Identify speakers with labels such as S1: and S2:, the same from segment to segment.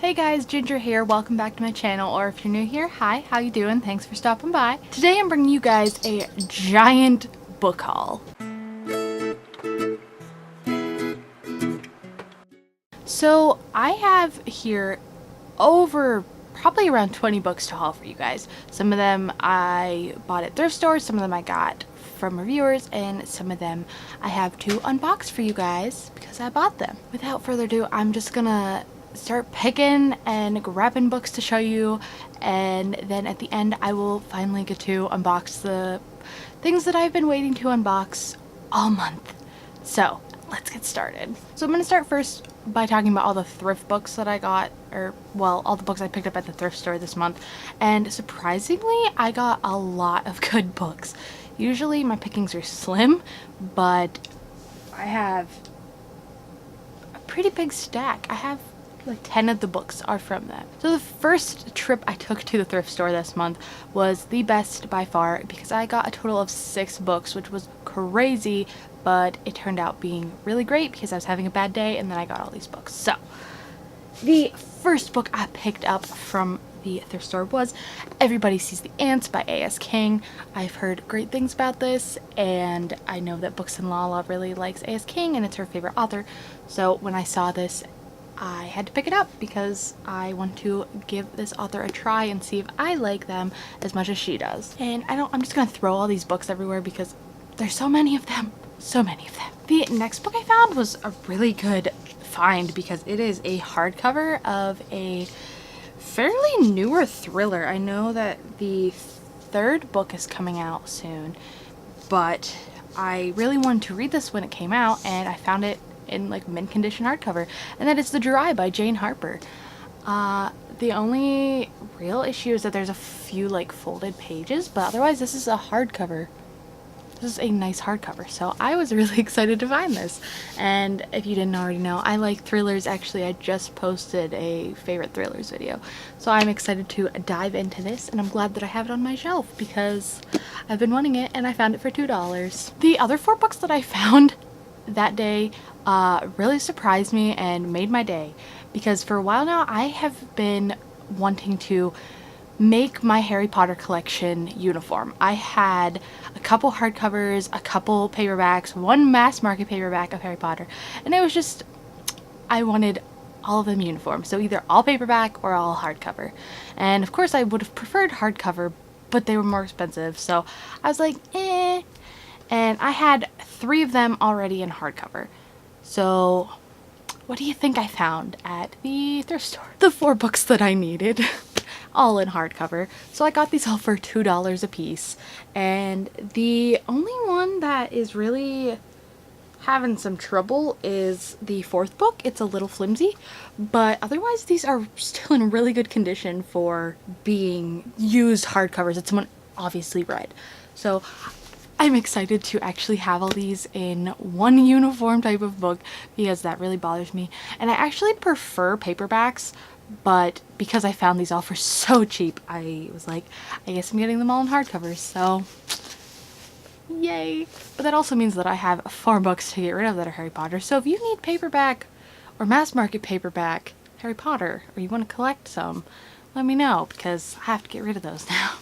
S1: Hey guys, Ginger here. Welcome back to my channel, or if you're new here, hi, how you doing? Thanks for stopping by. Today I'm bringing you guys a giant book haul. So I have here over probably around 20 books to haul for you guys. Some of them I bought at thrift stores, some of them I got from reviewers, and some of them I have to unbox for you guys because I bought them. Without further ado, I'm just gonna start picking and grabbing books to show you, and then at the end I will finally get to unbox the things that I've been waiting to unbox all month. So let's get started. So I'm gonna start first by talking about all the thrift books that I got, or well, all the books I picked up at the thrift store this month, and surprisingly I got a lot of good books. Usually my pickings are slim, but I have a pretty big stack. I have like 10 of the books are from them. So the first trip I took to the thrift store this month was the best by far because I got a total of 6 books, which was crazy, but it turned out being really great because I was having a bad day and then I got all these books. So the first book I picked up from the thrift store was Everybody Sees the Ants by A.S. King. I've heard great things about this, and I know that Books and Lala really likes A.S. King and it's her favorite author. So when I saw this, I had to pick it up because I want to give this author a try and see if I like them as much as she does. And I'm just gonna throw all these books everywhere because there's so many of them. So many of them. The next book I found was a really good find because it is a hardcover of a fairly newer thriller. I know that the third book is coming out soon, but I really wanted to read this when it came out, and I found it in like mint condition hardcover, and that is The Dry by Jane Harper. The only real issue is that there's a few like folded pages, but otherwise this is a hardcover. This is a nice hardcover, so I was really excited to find this. And if you didn't already know, I like thrillers. Actually, I just posted a favorite thrillers video, so I'm excited to dive into this, and I'm glad that I have it on my shelf because I've been wanting it and I found it for $2. The other 4 books that I found that day really surprised me and made my day because for a while now I have been wanting to make my Harry Potter collection uniform. I had a couple hardcovers, a couple paperbacks, one mass market paperback of Harry Potter, and it was just, I wanted all of them uniform, so either all paperback or all hardcover. And of course I would have preferred hardcover, but they were more expensive, so I was like, eh. And I had 3 of them already in hardcover. So what do you think I found at the thrift store? The 4 books that I needed, all in hardcover. So I got these all for $2 a piece. And the only one that is really having some trouble is the 4th book. It's a little flimsy, but otherwise these are still in really good condition for being used hardcovers that someone obviously read. So I'm excited to actually have all these in one uniform type of book because that really bothers me. And I actually prefer paperbacks, but because I found these all for so cheap, I was like, I guess I'm getting them all in hardcovers, so yay. But that also means that I have 4 books to get rid of that are Harry Potter. So if you need paperback or mass market paperback Harry Potter, or you want to collect some, let me know because I have to get rid of those now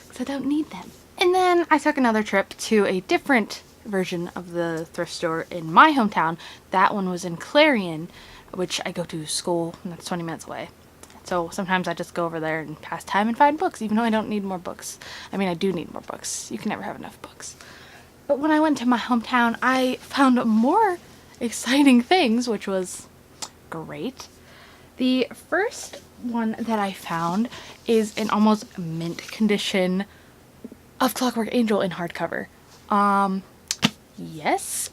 S1: because I don't need them. And then I took another trip to a different version of the thrift store in my hometown. That one was in Clarion, which I go to school, and that's 20 minutes away. So sometimes I just go over there and pass time and find books, even though I don't need more books. I mean, I do need more books. You can never have enough books. But when I went to my hometown, I found more exciting things, which was great. The first one that I found is an almost mint condition of Clockwork Angel in hardcover. Yes,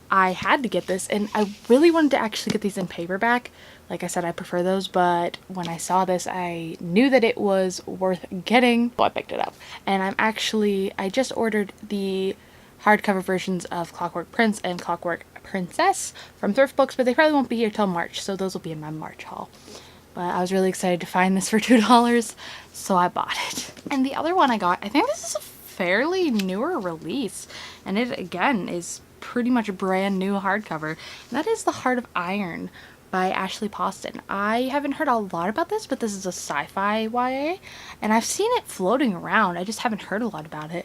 S1: I had to get this, and I really wanted to actually get these in paperback. Like I said, I prefer those, but when I saw this, I knew that it was worth getting, so I picked it up. And I just ordered the hardcover versions of Clockwork Prince and Clockwork Princess from Thrift Books, but they probably won't be here till March, so those will be in my March haul. But I was really excited to find this for $2, so I bought it. And the other one I got, I think this is a fairly newer release, and it again is pretty much a brand new hardcover, and that is The Heart of Iron by Ashley Poston. I haven't heard a lot about this, but this is a sci-fi YA, and I've seen it floating around. I just haven't heard a lot about it.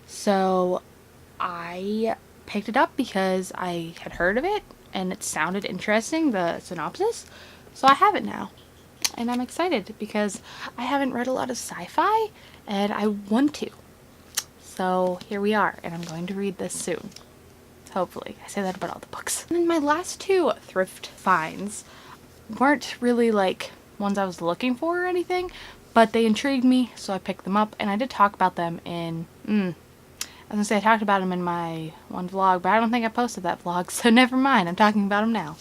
S1: So I picked it up because I had heard of it and it sounded interesting, the synopsis. So I have it now. And I'm excited because I haven't read a lot of sci-fi and I want to. So here we are, and I'm going to read this soon. Hopefully. I say that about all the books. And then my last two thrift finds weren't really like ones I was looking for or anything, but they intrigued me, so I picked them up, and I did talk about them in, I was gonna say I talked about them in my one vlog, but I don't think I posted that vlog, so never mind, I'm talking about them now.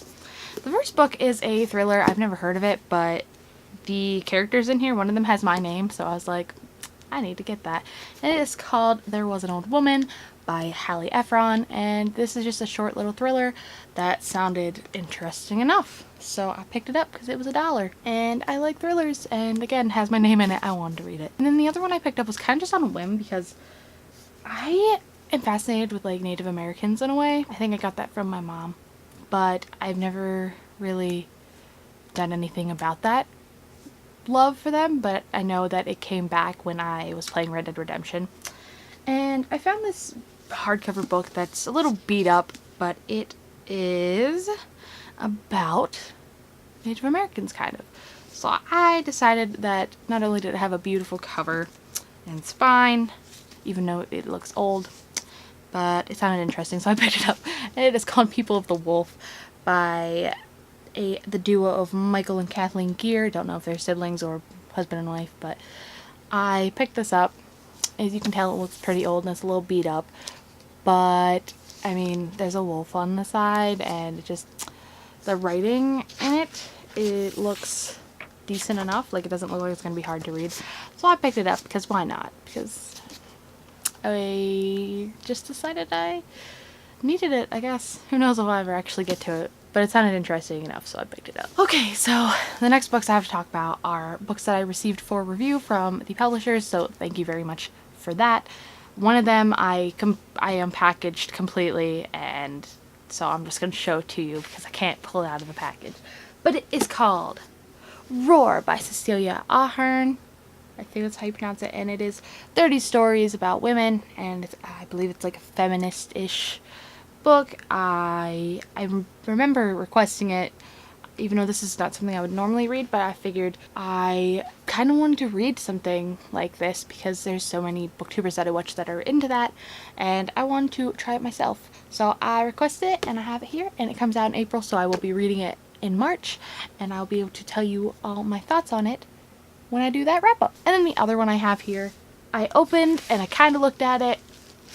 S1: The first book is a thriller. I've never heard of it, but the characters in here, one of them has my name, so I was like, I need to get that. And it is called There Was an Old Woman by Hallie Ephron, and this is just a short little thriller that sounded interesting enough. So I picked it up because it was $1. And I like thrillers, and again, has my name in it. I wanted to read it. And then the other one I picked up was kind of just on a whim because I am fascinated with like Native Americans in a way. I think I got that from my mom, but I've never really done anything about that love for them, but I know that it came back when I was playing Red Dead Redemption. And I found this hardcover book that's a little beat up, but it is about Native Americans, kind of. So I decided that not only did it have a beautiful cover and spine, even though it looks old, but it sounded interesting, so I picked it up. And it is called People of the Wolf by the duo of Michael and Kathleen Geer. Don't know if they're siblings or husband and wife, but I picked this up. As you can tell, it looks pretty old and it's a little beat up, but I mean, there's a wolf on the side, and it just, the writing in it looks decent enough. Like, it doesn't look like it's going to be hard to read. So I picked it up because why not? Because I just decided I needed it, I guess. Who knows if I'll ever actually get to it. But it sounded interesting enough, so I picked it up. Okay, so the next books I have to talk about are books that I received for review from the publishers, so thank you very much for that. One of them I unpackaged completely, and so I'm just going to show it to you because I can't pull it out of the package. But it is called Roar by Cecilia Ahern. I think that's how you pronounce it, and it is 30 stories about women, and I believe it's like a feminist-ish book. I remember requesting it, even though this is not something I would normally read, but I figured I kind of wanted to read something like this because there's so many booktubers that I watch that are into that, and I wanted to try it myself. So I requested it, and I have it here, and it comes out in April, so I will be reading it in March, and I'll be able to tell you all my thoughts on it when I do that wrap up. And then the other one I have here, I opened and I kind of looked at it,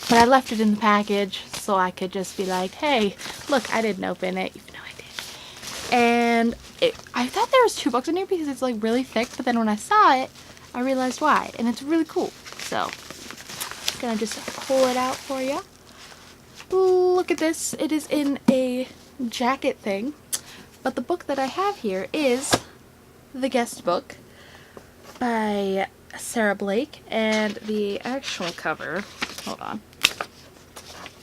S1: but I left it in the package so I could just be like, hey, look, I didn't open it, even though I did. And I thought there was 2 books in here because it's like really thick, but then when I saw it, I realized why, and it's really cool. So I'm gonna just pull it out for you. Look at this. It is in a jacket thing, but the book that I have here is The Guest Book by Sarah Blake, and the actual cover, hold on,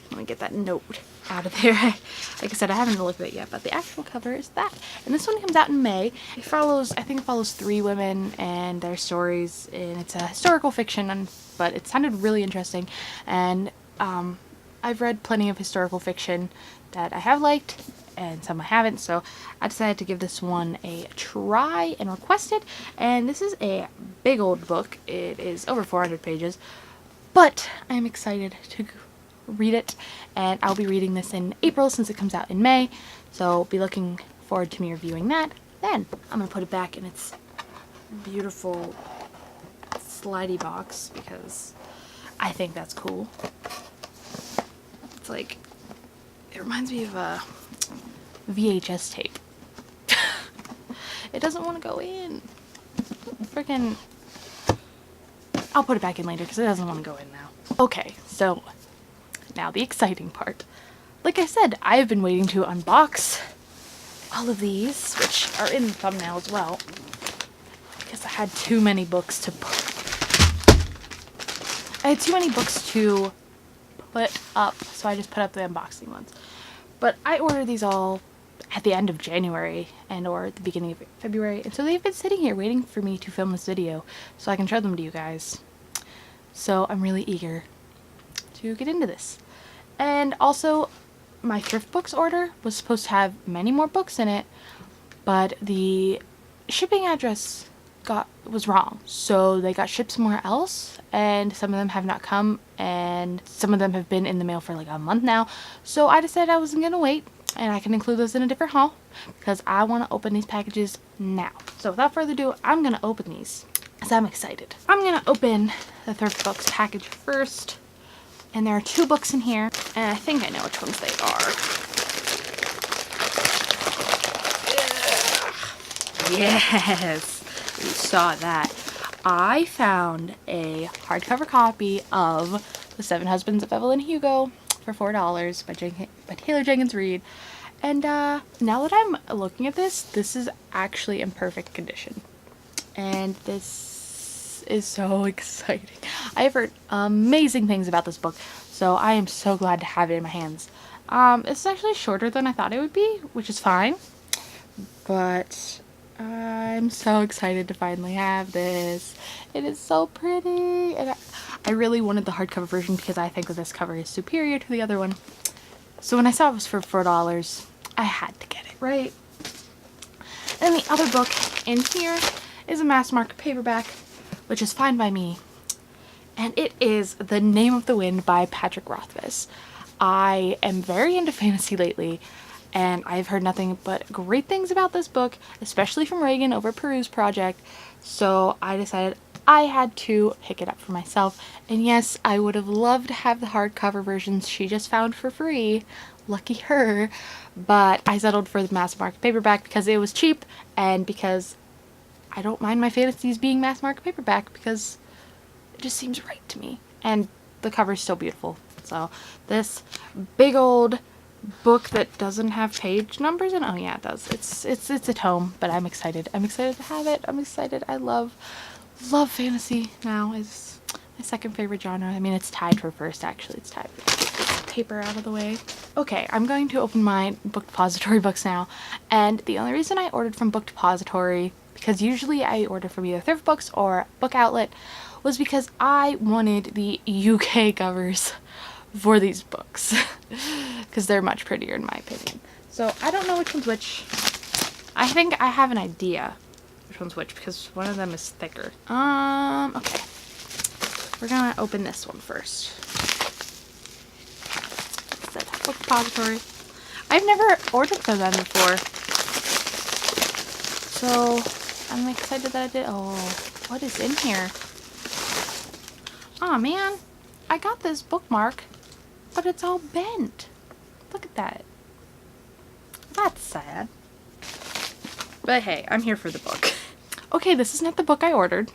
S1: let me get that note out of there. Like I said, I haven't looked at it yet, but the actual cover is that. And this one comes out in May. It follows, I think it follows 3 women and their stories, and it's a historical fiction, but it sounded really interesting. And I've read plenty of historical fiction that I have liked, and some I haven't, so I decided to give this one a try and request it. And this is a big old book. It is over 400 pages, but I'm excited to read it, and I'll be reading this in April since it comes out in May, so be looking forward to me reviewing that. Then I'm gonna put it back in its beautiful slidey box because I think that's cool. It's like, it reminds me of a VHS tape. It doesn't want to go in. Freaking, I'll put it back in later because it doesn't want to go in now. Okay, so now the exciting part. Like I said, I've been waiting to unbox all of these, which are in the thumbnail as well, because I had too many books to put up, so I just put up the unboxing ones. But I ordered these all at the end of January and or the beginning of February. And so they've been sitting here waiting for me to film this video so I can show them to you guys. So I'm really eager to get into this. And also, my thrift books order was supposed to have many more books in it, but the shipping address was wrong. So they got shipped somewhere else, and some of them have not come, and some of them have been in the mail for like a month now. So I decided I wasn't gonna wait, and I can include those in a different haul because I want to open these packages now. So without further ado, I'm gonna open these because I'm excited. I'm gonna open the thrift books package first, and there are 2 books in here, and I think I know which ones they are. Yes, you saw that. I found a hardcover copy of The 7 Husbands of Evelyn Hugo for $4 by Taylor Jenkins Reid. And now that I'm looking at this is actually in perfect condition. And this is so exciting. I have heard amazing things about this book, so I am so glad to have it in my hands. It's actually shorter than I thought it would be, which is fine. But I'm so excited to finally have this. It is so pretty, and I really wanted the hardcover version because I think that this cover is superior to the other one. So when I saw it was for $4, I had to get it, right? And the other book in here is a mass market paperback, which is fine by me. And it is The Name of the Wind by Patrick Rothfuss. I am very into fantasy lately, and I've heard nothing but great things about this book, especially from Reagan over Peru's project, so I decided I had to pick it up for myself. And yes, I would have loved to have the hardcover versions she just found for free, lucky her, but I settled for the mass market paperback because it was cheap, and because I don't mind my fantasies being mass market paperback because it just seems right to me, and the cover is still beautiful. So this big old book that doesn't have page numbers, and oh yeah, it does. It's a tome, but I'm excited. I'm excited to have it. I'm excited. I love fantasy now. Is my second favorite genre. I mean, it's tied for first, actually. It's tied. Get this paper out of the way. Okay, I'm going to open my Book Depository books now, and the only reason I ordered from Book Depository, because usually I order from either Thrift Books or Book Outlet, was because I wanted the UK covers for these books because they're much prettier in my opinion. So I don't know which one's which. I think I have an idea which one's which because one of them is thicker. Okay. We're gonna open this one first. It's that Book Depository. I've never ordered from them before, so I'm excited that I did. Oh, what is in here? Aw, man, I got this bookmark, but it's all bent. Look at that. That's sad. But hey, I'm here for the book. Okay, this is not the book I ordered,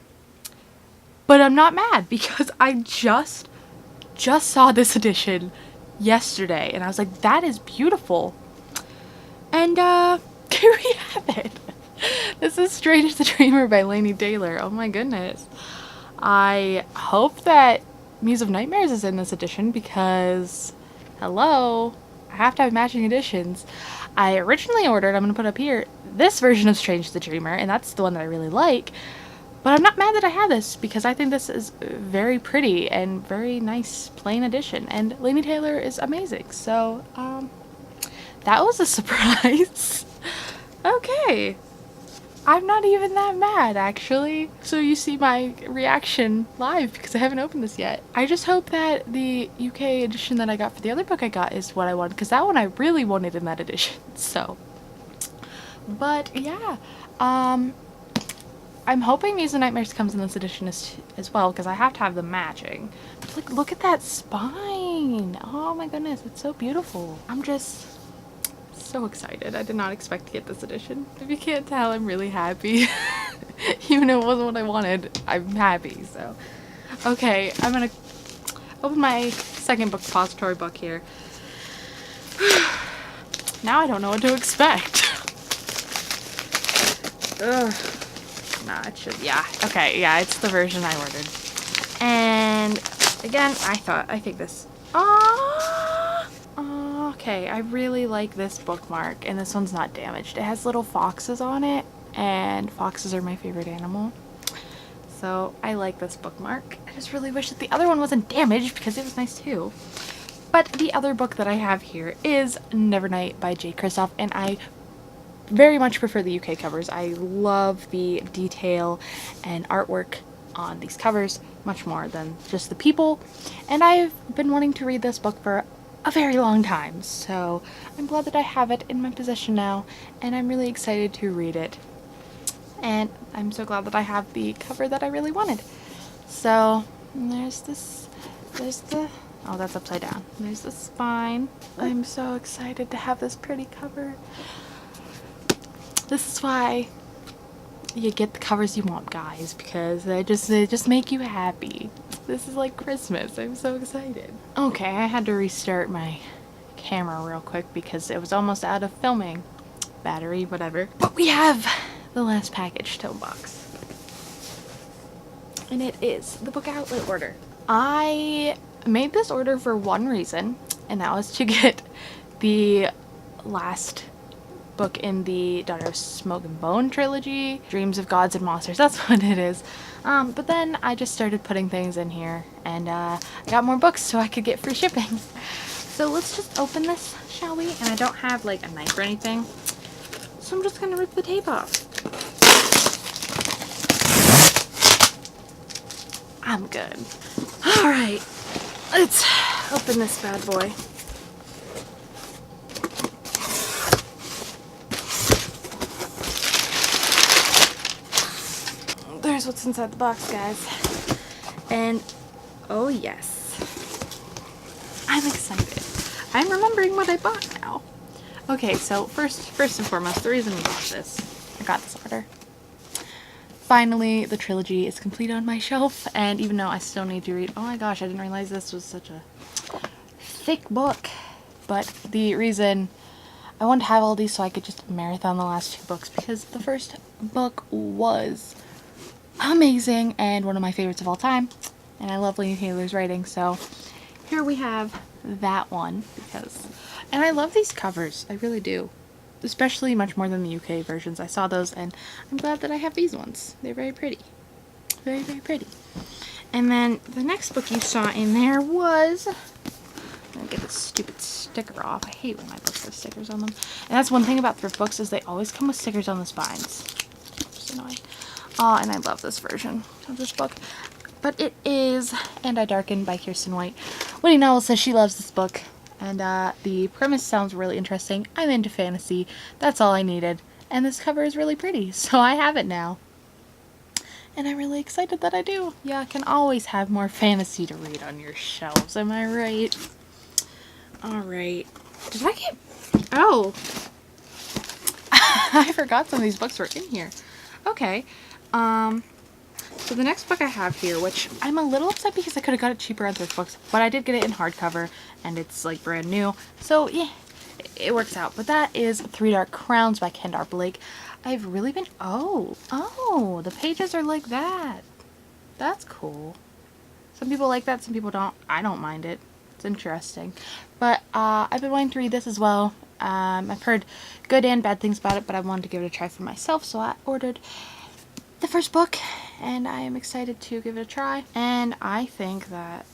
S1: but I'm not mad because I just saw this edition yesterday, and I was like, that is beautiful. And here we have it. This is Strange as the Dreamer by Laini Taylor. Oh my goodness. I hope that Muse of Nightmares is in this edition because, hello, I have to have matching editions. I originally ordered, I'm going to put up here, this version of Strange the Dreamer, and that's the one that I really like. But I'm not mad that I have this because I think this is very pretty and very nice plain edition. And Laini Taylor is amazing. So, that was a surprise. Okay. I'm not even that mad, actually. So you see my reaction live because I haven't opened this yet. I just hope that the UK edition that I got for the other book I got is what I wanted, because that one I really wanted in that edition. So, but yeah, I'm hoping Muse of Nightmares comes in this edition as well, because I have to have them matching. Look at that spine. Oh my goodness, it's so beautiful. I'm just so excited. I did not expect to get this edition. If you can't tell, I'm really happy. Even though it wasn't what I wanted, I'm happy. So, okay, I'm gonna open my second Book Depository book here. Now I don't know what to expect. Ugh. Nah, it should, yeah. Okay, yeah, it's the version I ordered. And again, I think this. Okay. Okay, I really like this bookmark, and this one's not damaged. It has little foxes on it, and foxes are my favorite animal. So I like this bookmark. I just really wish that the other one wasn't damaged because it was nice too. But the other book that I have here is Nevernight by J. Kristoff, and I very much prefer the UK covers. I love the detail and artwork on these covers much more than just the people, and I've been wanting to read this book for a very long time, so I'm glad that I have it in my possession now, and I'm really excited to read it. And I'm so glad that I have the cover that I really wanted. So there's the, oh, that's upside down. There's the spine. I'm so excited to have this pretty cover. This is why you get the covers you want, guys, because they just make you happy. This is like Christmas. I'm so excited. Okay, I had to restart my camera real quick because it was almost out of filming battery, whatever. But we have the last package tote box, and it is the book outlet order. I made this order for one reason, and that was to get the last book in the Daughter of Smoke and Bone trilogy, Dreams of Gods and Monsters, that's what it is. But then I just started putting things in here, and I got more books so I could get free shipping. So let's just open this, shall we? And I don't have like a knife or anything, so I'm just gonna rip the tape off. I'm good. Alright, let's open this bad boy. There's what's inside the box, guys. And oh yes, I'm excited. I'm remembering what I bought now. Okay, so first and foremost, the reason we got this, I got this order. Finally, the trilogy is complete on my shelf, and even though I still need to read, oh my gosh, I didn't realize this was such a thick book. But the reason I wanted to have all these so I could just marathon the last two books, because the first book was amazing and one of my favorites of all time, and I love Laini Taylor's writing, so here we have that one, and I love these covers, I really do. Especially much more than the UK versions. I saw those, and I'm glad that I have these ones. They're very pretty. Very, very pretty. And then the next book you saw in there was... I'm gonna get this stupid sticker off. I hate when my books have stickers on them. And that's one thing about thrift books, is they always come with stickers on the spines. Just annoying. And I love this version of this book. But it is And I Darken by Kirsten White. Winnie Novel says she loves this book. And the premise sounds really interesting. I'm into fantasy. That's all I needed. And this cover is really pretty, so I have it now. And I'm really excited that I do. Yeah, I can always have more fantasy to read on your shelves, am I right? Alright. Did I get... Oh! I forgot some of these books were in here. Okay. So the next book I have here, which I'm a little upset because I could have got it cheaper at thrift books, but I did get it in hardcover, and it's like brand new, so yeah, it works out. But that is Three Dark Crowns by Kendar Blake. I've really been, oh, the pages are like that. That's cool. Some people like that, some people don't. I don't mind it. It's interesting. But I've been wanting to read this as well. I've heard good and bad things about it, but I wanted to give it a try for myself, so I ordered the first book, and I am excited to give it a try. And I think that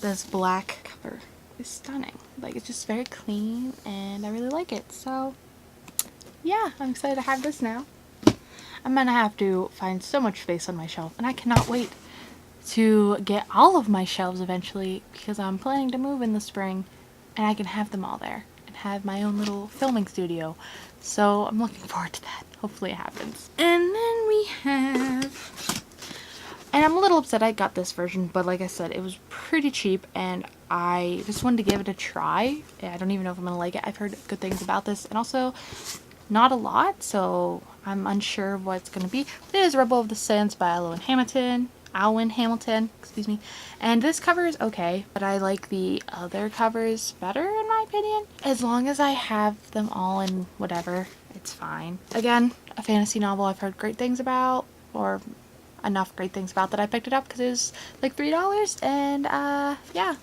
S1: this black cover is stunning. Like, it's just very clean, and I really like it. So yeah, I'm excited to have this now. I'm gonna have to find so much space on my shelf, and I cannot wait to get all of my shelves eventually, because I'm planning to move in the spring, and I can have them all there and have my own little filming studio. So I'm looking forward to that. Hopefully it happens. And then we have, and I'm a little upset I got this version, but like I said, it was pretty cheap, and I just wanted to give it a try. I don't even know if I'm gonna like it. I've heard good things about this, and also not a lot, so I'm unsure of what it's gonna be. But it is Rebel of the Sands by Alwyn Hamilton, excuse me. And this cover is okay, but I like the other covers better in my opinion. As long as I have them all in whatever, it's fine. Again, a fantasy novel I've heard great things about, or enough great things about that I picked it up because it was like $3, and yeah.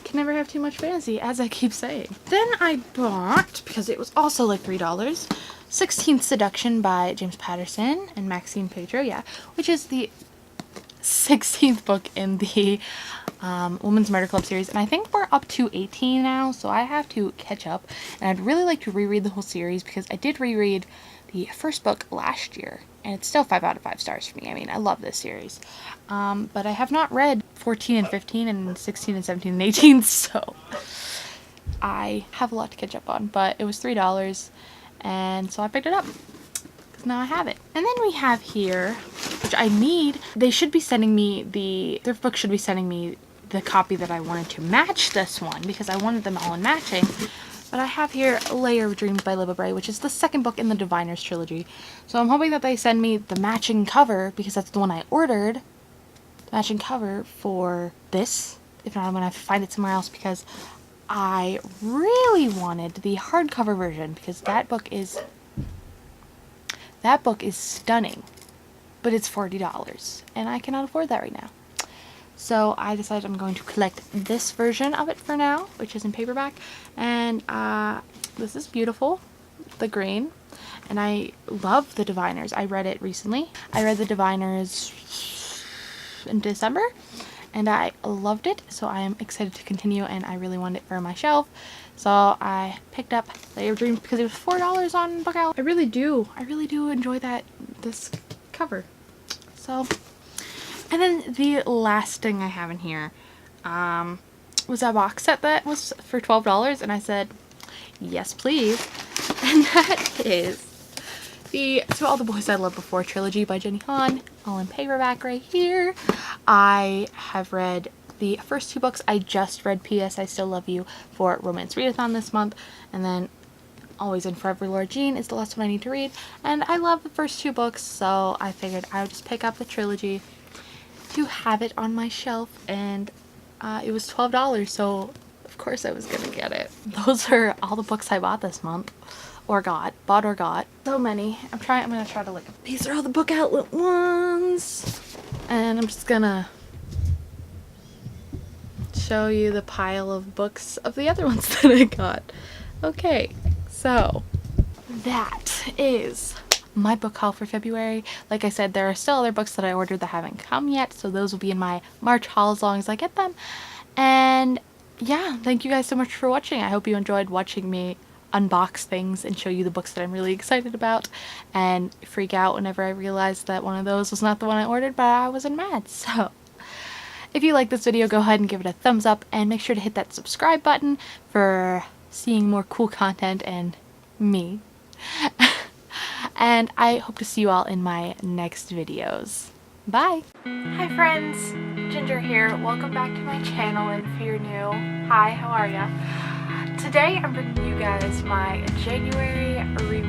S1: can never have too much fantasy, as I keep saying. Then I bought, because it was also like $3, 16th Seduction by James Patterson and Maxine Pedro, yeah, which is the 16th book in the Women's Murder Club series, and I think we're up to 18 now, so I have to catch up, and I'd really like to reread the whole series because I did reread the first book last year, and it's still 5 out of 5 stars for me. I mean, I love this series, but I have not read 14 and 15 and 16 and 17 and 18, so I have a lot to catch up on, but it was $3, and so I picked it up. Now I have it. And then we have here, which I need, they should be sending me their book should be sending me the copy that I wanted to match this one, because I wanted them all in matching. But I have here Layer of Dreams by Libba Bray, which is the second book in the Diviners trilogy. So I'm hoping that they send me the matching cover, because that's the one I ordered, the matching cover for this. If not, I'm going to have to find it somewhere else, because I really wanted the hardcover version, because that book is stunning, but it's $40, and I cannot afford that right now. So I decided I'm going to collect this version of it for now, which is in paperback, and this is beautiful, the green, and I love the Diviners. I read it recently. I read the Diviners in December, and I loved it, so I am excited to continue, and I really want it for my shelf. So I picked up Layer of Dreams because it was $4 on Bookout. I really do enjoy this cover. So, and then the last thing I have in here was a box set that was for $12, and I said, yes please. And that is the To All the Boys I Loved Before trilogy by Jenny Han, all in paperback right here. I have read the first 2 books. I just read P.S. I Still Love You for Romance Readathon this month, and then Always and Forever Laura Jean is the last one I need to read, and I love the first 2 books, so I figured I would just pick up the trilogy to have it on my shelf, and it was $12, so of course I was gonna get it. Those are all the books I bought this month, or bought or got. So many. I'm gonna try to look. These are all the Book Outlet ones, and I'm just gonna show you the pile of books of the other ones that I got. Okay, so that is my book haul for February. Like I said, there are still other books that I ordered that haven't come yet, so those will be in my March haul as long as I get them. And yeah, thank you guys so much for watching. I hope you enjoyed watching me unbox things and show you the books that I'm really excited about, and freak out whenever I realized that one of those was not the one I ordered, but I wasn't mad. So if you like this video, go ahead and give it a thumbs up, and make sure to hit that subscribe button for seeing more cool content and me. And I hope to see you all in my next videos. Bye! Hi friends, Ginger here. Welcome back to my channel, and if you're new, hi, how are ya? Today I'm bringing you guys my January read.